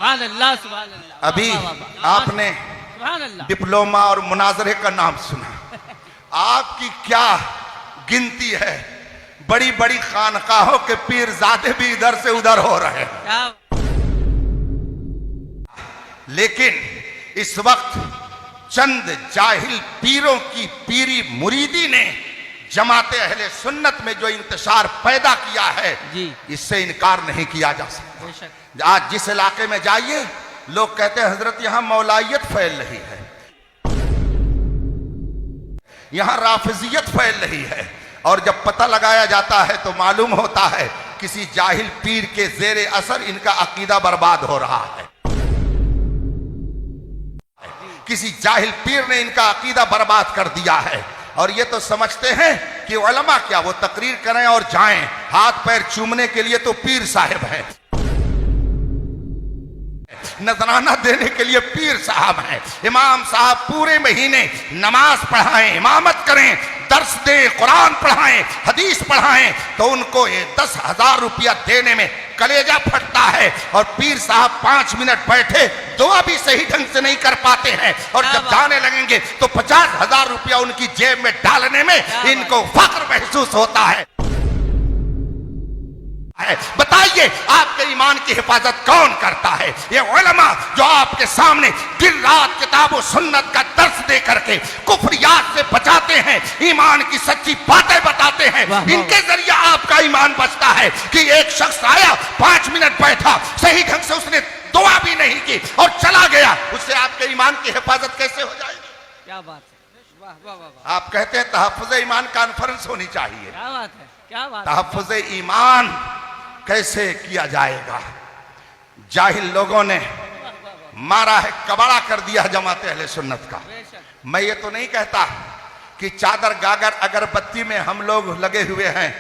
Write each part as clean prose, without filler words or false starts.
अभी आपने डिप्लोमा और मुनाजरे का नाम सुना। आपकी क्या गिनती है, बड़ी बड़ी खानकाहों के पीरजादे भी इधर से उधर हो रहे हैं, लेकिन इस वक्त चंद जाहिल पीरों की पीरी मुरीदी ने जमाते अहले सुन्नत में जो इंतशार पैदा किया है इससे इनकार नहीं किया जा सकता। आज जिस इलाके में जाइए लोग कहते हैं हजरत यहां मौलाइयत फैल रही है, यहां राफिजियत फैल रही है, और जब पता लगाया जाता है तो मालूम होता है किसी जाहिल पीर के जेरे असर इनका अकीदा बर्बाद हो रहा है। किसी जाहिल पीर ने इनका अकीदा बर्बाद कर दिया है, और ये तो समझते हैं कि उलमा क्या वो तकरीर करें और जाएं, हाथ पैर चूमने के लिए तो पीर साहब हैं, नजराना देने के लिए पीर साहब हैं। इमाम साहब पूरे महीने नमाज पढ़ाएं, इमामत करें, दर्स दें, कुरान पढ़ाएं, हदीस पढ़ाएं, तो उनको ये 10,000 रुपया देने में कलेजा फटता है, और पीर साहब 5 मिनट बैठे दुआ भी सही ढंग से नहीं कर पाते हैं, और जब जाने लगेंगे तो 50,000 रुपया उनकी जेब में डालने में इनको फख्र महसूस होता है। बताइए आपके ईमान की हिफाजत कौन करता है? ये उलमा जो आपके सामने दिन रात किताबों सुन्नत का दर्स दे करके कुफ्रियात से बचाते हैं, ईमान की सच्ची बातें बताते हैं, इनके जरिए आपका ईमान बचता है। कि एक शख्स आया 5 मिनट बैठा, सही ढंग से उसने दुआ भी नहीं की और चला गया, उससे आपके ईमान की हिफाजत कैसे हो जाएगी? क्या बात है, वाह वाह वाह। आप कहते हैं तहफ्फुज़ ईमान कॉन्फ्रेंस होनी चाहिए। क्या बात है, क्या बात। तहफ्फुज़ ईमान कैसे किया जाएगा? जाहिल लोगों ने मारा है, कबाड़ा कर दिया जमाते अहले सुन्नत का। मैं ये तो नहीं कहता कि चादर गागर अगरबत्ती में हम लोग लगे हुए हैं,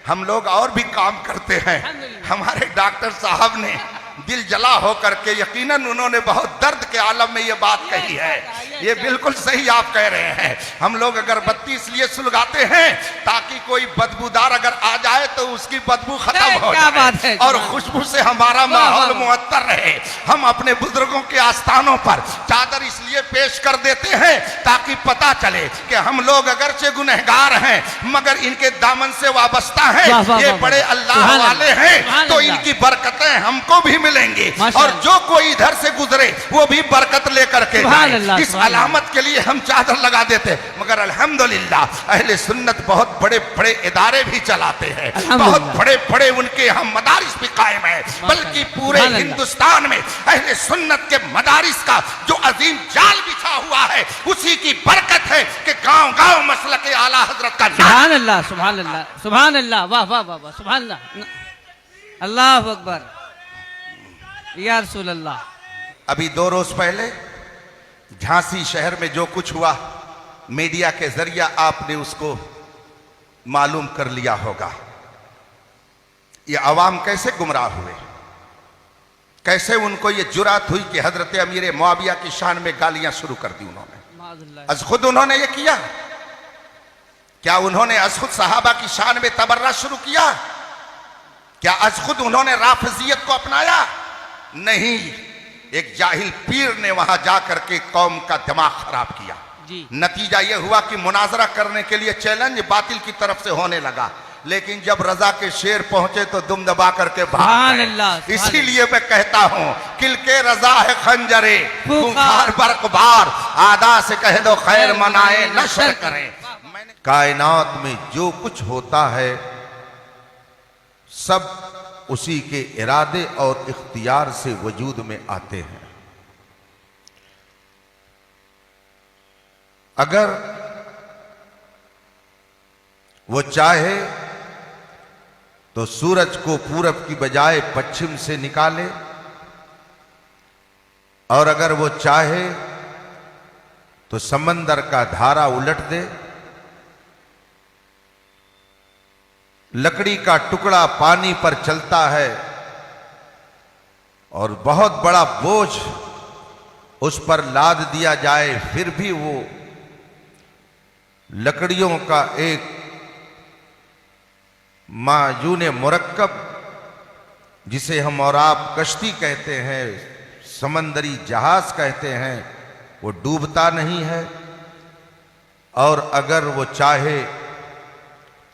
हम लोग और भी काम करते हैं। हमारे डॉक्टर साहब ने दिल जला होकर के, यकीनन उन्होंने बहुत दर्द के आलम में ये बात कही है, ये बिल्कुल सही आप कह रहे हैं। हम लोग अगरबत्ती इसलिए सुलगाते हैं ताकि कोई बदबूदार अगर आ जाए तो उसकी बदबू खत्म हो जाए और खुशबू से हमारा माहौल मुअत्तर रहे। हम अपने बुजुर्गों के आस्थानों पर चादर इसलिए पेश कर देते हैं ताकि पता चले कि हम लोग अगरचे गुनहगार हैं मगर इनके दामन से वाबस्ता हैं, ये बड़े अल्लाह वाले हैं, तो इनकी बरकतें हमको भी मिलेंगी, और जो कोई इधर से गुजरे वो भी बरकत लेकर के जाए। इस अलामत के लिए हम चादर लगा देते, मगर अल्हम्दुलिल्लाह अहले सुन्नत बहुत बड़े बड़े इदारे भी चलाते हैं, बहुत बड़े बड़े उनके यहाँ मदारिस भी कायम है, बल्कि पूरे हिंदुस्तान में अहले सुन्नत के मदारिस का जो अजीम जाल बिछा हुआ है उसी की बरकत है कि गांव गांव मसलक आला हजरत का। सुभान अल्लाह, सुभान अल्लाह, सुभान अल्लाह, वाह वाह वाह, सुभान अल्लाह, अल्लाह अकबर, या रसूल अल्लाह। अभी 2 रोज पहले झांसी शहर में जो कुछ हुआ मीडिया के जरिए आपने उसको मालूम कर लिया होगा। ये अवाम कैसे गुमराह हुए, कैसे उनको ये जुरात हुई कि हजरत अमीर मुआविया की शान में गालियां शुरू कर दी उन्होंने। अज खुद उन्होंने ये किया क्या? उन्होंने अज खुद सहाबा की शान में तबर्रा शुरू किया क्या? अज खुद उन्होंने राफिजियत को अपनाया? नहीं, एक जाहिल पीर ने वहां जाकर के कौम का दिमाग खराब किया। नतीजा यह हुआ कि मुनाजरा करने के लिए चैलेंज बातिल की तरफ से होने लगा, लेकिन जब रजा के शेर पहुंचे तो दुम दबा करके भाग गए। इसीलिए मैं कहता हूं किल के रजा है खंजरे खूंखार बरकबार, आदा से कह दो खैर मनाए नशर करें। कायनात में जो कुछ होता है सब उसी के इरादे और इख्तियार से वजूद में आते हैं। अगर वो चाहे तो सूरज को पूरब की बजाय पश्चिम से निकाले, और अगर वो चाहे तो समंदर का धारा उलट दे, लकड़ी का टुकड़ा पानी पर चलता है और बहुत बड़ा बोझ उस पर लाद दिया जाए फिर भी वो लकड़ियों का एक माजून मुरक्कब जिसे हम और आप कश्ती कहते हैं समंदरी जहाज कहते हैं वो डूबता नहीं है, और अगर वो चाहे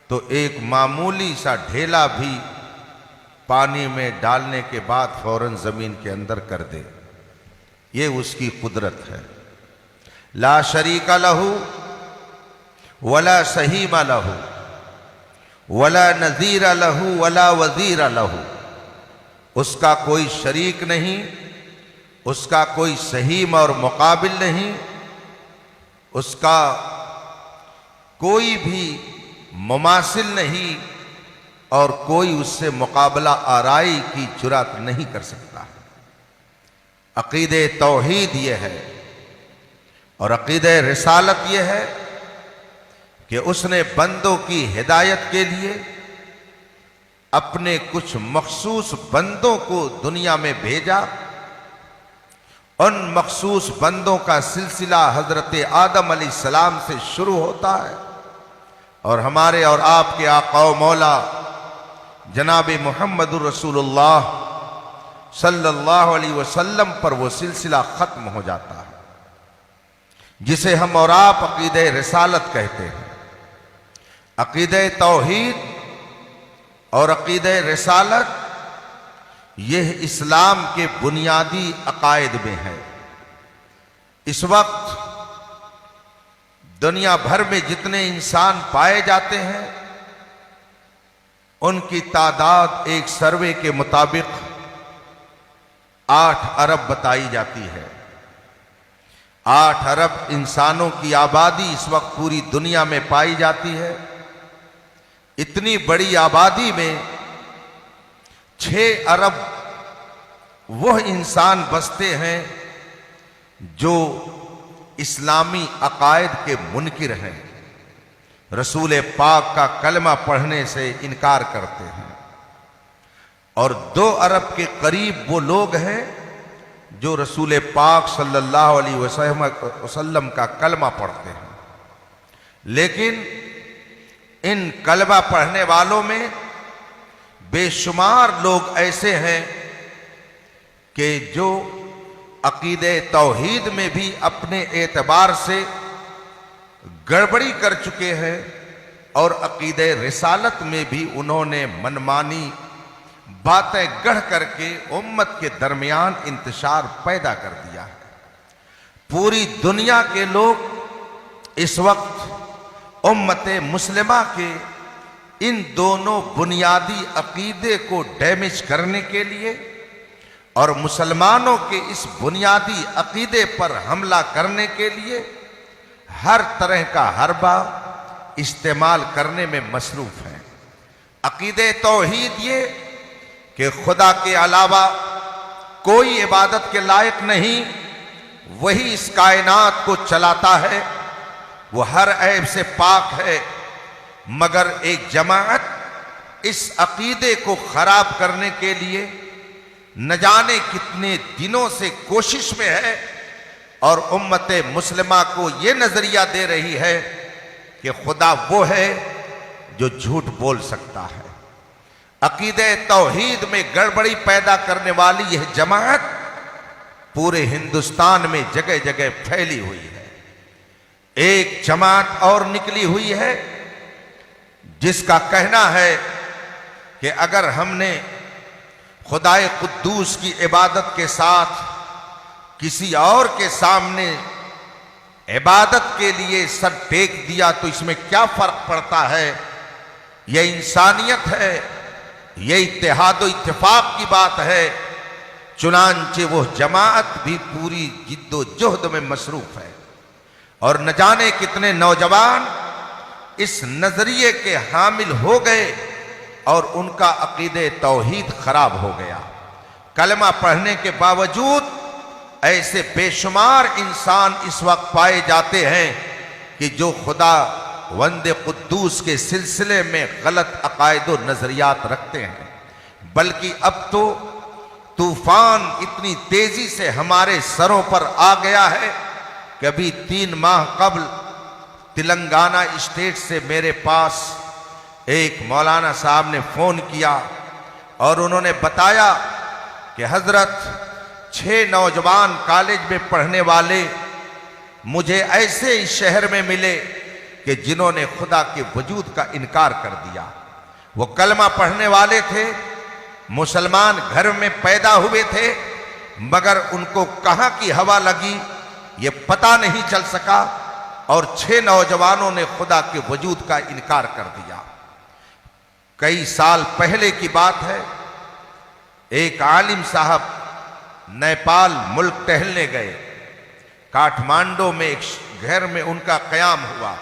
तो एक मामूली सा ढेला भी पानी में डालने के बाद फौरन जमीन के अंदर कर दे। ये उसकी कुदरत है। ला शरीका लहू वला सहीमा लहू वला नजीरा लहू वला वजीरा लहू। उसका कोई शरीक नहीं, उसका कोई सहीम और मुकाबिल नहीं, उसका कोई भी मुमासिल नहीं, और कोई उससे मुकाबला आराई की जुरात नहीं कर सकता। अकीदे तौहीद ये है और अकीदे रिसालत ये है कि उसने बंदों की हिदायत के लिए अपने कुछ मखसूस बंदों को दुनिया में भेजा। उन मखसूस बंदों का सिलसिला हजरत आदम अलैहिस्सलाम से शुरू होता है और हमारे और आपके आका व मौला जनाब मुहम्मदुर रसूलुल्लाह सल्लल्लाहु अलैहि वसल्लम पर वो सिलसिला खत्म हो जाता है, जिसे हम और आप अकीदे रिसालत कहते हैं। अकीदे तौहीद और अकीदे रिसालत यह इस्लाम के बुनियादी अकायद में है। इस वक्त दुनिया भर में जितने इंसान पाए जाते हैं उनकी तादाद एक सर्वे के मुताबिक 8 अरब बताई जाती है। 8 अरब इंसानों की आबादी इस वक्त पूरी दुनिया में पाई जाती है। इतनी बड़ी आबादी में 6 अरब वह इंसान बसते हैं जो इस्लामी अकायद के मुनकिर हैं, रसूल पाक का कलमा पढ़ने से इनकार करते हैं, और 2 अरब के करीब वो लोग हैं जो रसूल पाक सल्लल्लाहु अलैहि वसल्लम का कलमा पढ़ते हैं। लेकिन इन कलमा पढ़ने वालों में बेशुमार लोग ऐसे हैं कि जो अकीदे तौहीद में भी अपने एतबार से गड़बड़ी कर चुके हैं और अकीदे रिसालत में भी उन्होंने मनमानी बातें गढ़ करके उम्मत के दरमियान इंतशार पैदा कर दिया है। पूरी दुनिया के लोग इस वक्त उम्मत मुस्लिमा के इन दोनों बुनियादी अकीदे को डैमेज करने के लिए और मुसलमानों के इस बुनियादी अकीदे पर हमला करने के लिए हर तरह का हरबा इस्तेमाल करने में मसरूफ हैं। अकीदे तौहीद ये कि खुदा के अलावा कोई इबादत के लायक नहीं, वही इस कायनात को चलाता है, वो हर ऐब से पाक है, मगर एक जमात इस अकीदे को खराब करने के लिए न जाने कितने दिनों से कोशिश में है और उम्मत मुस्लिमा को ये नजरिया दे रही है कि खुदा वो है जो झूठ बोल सकता है। अकीदे तौहीद में गड़बड़ी पैदा करने वाली यह जमात पूरे हिंदुस्तान में जगह जगह फैली हुई है। एक जमात और निकली हुई है जिसका कहना है कि अगर हमने खुदाए कुद्दूस की इबादत के साथ किसी और के सामने इबादत के लिए सर टेक दिया तो इसमें क्या फर्क पड़ता है, यह इंसानियत है, यह इत्तेहाद इत्तेफाक की बात है। चुनांचे वो जमात भी पूरी जिद्दोजहद में मसरूफ है और न जाने कितने नौजवान इस नजरिए के हामिल हो गए और उनका अकीदे तौहीद खराब हो गया। कलमा पढ़ने के बावजूद ऐसे बेशुमार इंसान इस वक्त पाए जाते हैं कि जो खुदा वंदे कुद्दूस के सिलसिले में गलत अकायद व नजरियात रखते हैं। बल्कि अब तो तूफान इतनी तेजी से हमारे सरों पर आ गया है कि अभी 3 माह कबल तेलंगाना स्टेट से मेरे पास एक मौलाना साहब ने फोन किया और उन्होंने बताया कि हजरत 6 नौजवान कॉलेज में पढ़ने वाले मुझे ऐसे इस शहर में मिले कि जिन्होंने खुदा के वजूद का इनकार कर दिया। वो कलमा पढ़ने वाले थे, मुसलमान घर में पैदा हुए थे, मगर उनको कहां की हवा लगी ये पता नहीं चल सका और 6 नौजवानों ने खुदा के वजूद का इनकार कर दिया। कई साल पहले की बात है, एक आलिम साहब नेपाल मुल्क टहलने गए। काठमांडू में एक घर में उनका क़याम हुआ।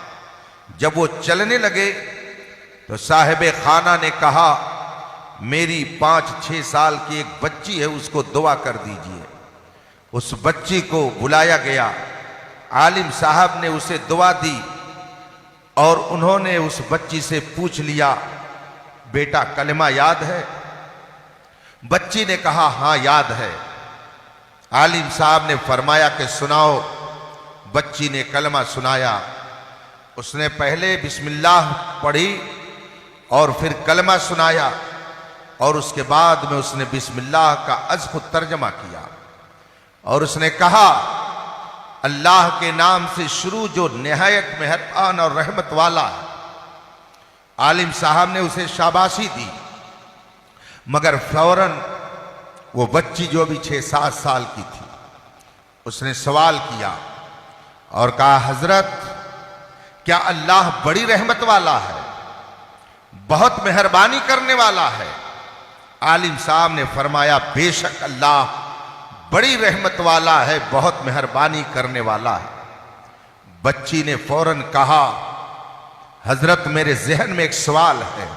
जब वो चलने लगे तो साहिब खाना ने कहा, मेरी 5-6 साल की एक बच्ची है, उसको दुआ कर दीजिए। उस बच्ची को बुलाया गया, आलिम साहब ने उसे दुआ दी और उन्होंने उस बच्ची से पूछ लिया, बेटा कलमा याद है? बच्ची ने कहा, हां याद है। आलिम साहब ने फरमाया कि सुनाओ। बच्ची ने कलमा सुनाया। उसने पहले बिस्मिल्लाह पढ़ी और फिर कलमा सुनाया और उसके बाद में उसने बिस्मिल्लाह का अज़्ख़ुद तर्जमा किया और उसने कहा, अल्लाह के नाम से शुरू जो निहायत मेहरबान और रहमत वाला है। आलिम साहब ने उसे शाबाशी दी, मगर फौरन वो बच्ची जो भी 6-7 साल की थी, उसने सवाल किया और कहा, हजरत क्या अल्लाह बड़ी रहमत वाला है, बहुत मेहरबानी करने वाला है? आलिम साहब ने फरमाया, बेशक अल्लाह बड़ी रहमत वाला है, बहुत मेहरबानी करने वाला है। बच्ची ने फौरन कहा, हजरत मेरे जहन में एक सवाल है।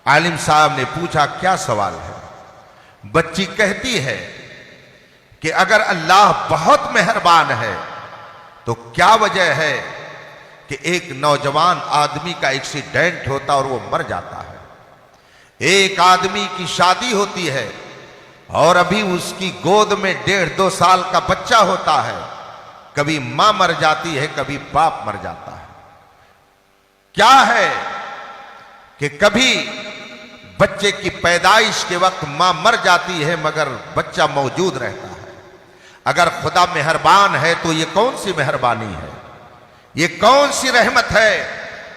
आलिम साहब ने पूछा, क्या सवाल है? बच्ची कहती है कि अगर अल्लाह बहुत मेहरबान है तो क्या वजह है कि एक नौजवान आदमी का एक्सीडेंट होता और वो मर जाता है। एक आदमी की शादी होती है और अभी उसकी गोद में 1.5-2 साल का बच्चा होता है, कभी मां मर जाती है, कभी बाप मर जाता है। क्या है कि कभी बच्चे की पैदाइश के वक्त मां मर जाती है मगर बच्चा मौजूद रहता है। अगर खुदा मेहरबान है तो ये कौन सी मेहरबानी है, ये कौन सी रहमत है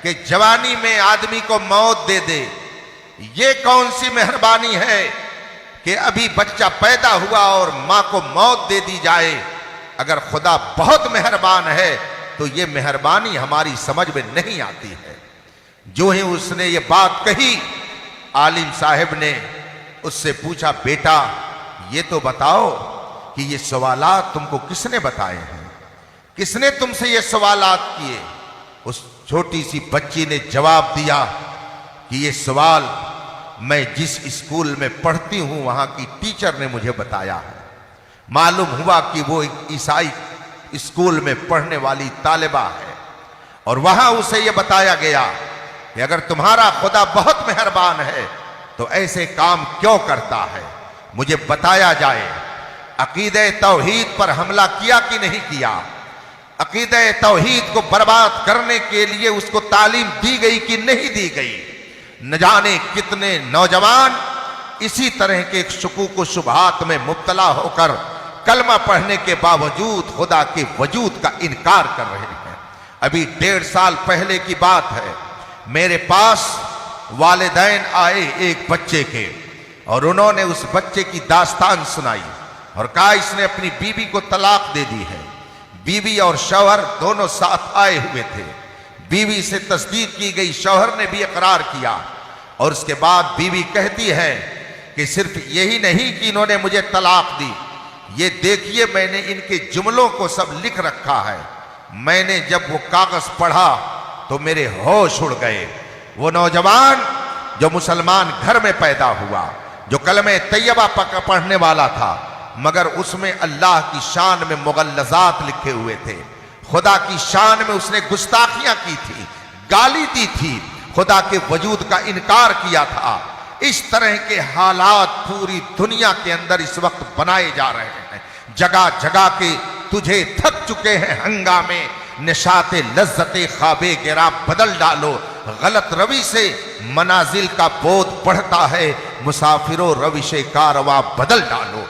कि जवानी में आदमी को मौत दे दे। ये कौन सी मेहरबानी है कि अभी बच्चा पैदा हुआ और मां को मौत दे दी जाए। अगर खुदा बहुत मेहरबान है तो ये मेहरबानी हमारी समझ में नहीं आती है। जो ही उसने ये बात कही, आलिम साहब ने उससे पूछा, बेटा ये तो बताओ कि ये सवालात तुमको किसने बताए हैं, किसने तुमसे ये सवालात किए? उस छोटी सी बच्ची ने जवाब दिया कि ये सवाल मैं जिस स्कूल में पढ़ती हूं वहां की टीचर ने मुझे बताया है। मालूम हुआ कि वो एक ईसाई स्कूल में पढ़ने वाली तालिबा है और वहां उसे ये बताया गया कि अगर तुम्हारा खुदा बहुत मेहरबान है तो ऐसे काम क्यों करता है, मुझे बताया जाए। अकीदे तौहीद पर हमला किया कि नहीं किया? अकीदे तौहीद को बर्बाद करने के लिए उसको तालीम दी गई कि नहीं दी गई? न जाने कितने नौजवान इसी तरह के शुकूक व शुबहात में मुब्तला होकर कलमा पढ़ने के बावजूद खुदा के वजूद का इनकार कर रहे हैं। अभी 1.5 साल पहले की बात है, मेरे पास वालिदैन आए एक बच्चे के और उन्होंने उस बच्चे की दास्तान सुनाई और कहा इसने अपनी बीवी को तलाक दे दी है। बीवी और शौहर दोनों साथ आए हुए थे। बीवी से तस्दीक की गई, शौहर ने भी इकरार किया और उसके बाद बीवी कहती है कि सिर्फ यही नहीं कि इन्होंने मुझे तलाक दी, ये देखिए मैंने इनके जुमलों को सब लिख रखा है। मैंने जब वो कागज पढ़ा तो मेरे होश उड़ गए। वो नौजवान जो मुसलमान घर में पैदा हुआ, जो कलमे तैयबा पढ़ने वाला था, मगर उसमें अल्लाह की शान में मुगल्लज़ात लिखे हुए थे। खुदा की शान में उसने गुस्ताखियां की थी, गाली दी थी, खुदा के वजूद का इनकार किया था। इस तरह के हालात पूरी दुनिया के अंदर इस वक्त बनाए जा रहे हैं। जगह जगह के तुझे थक चुके हैं हंगामे, निशाते लज्जते ख्वाबे गिरा बदल डालो। गलत रवि से मनाजिल का बोध बढ़ता है, मुसाफिरों रविशे कारवां बदल डालो।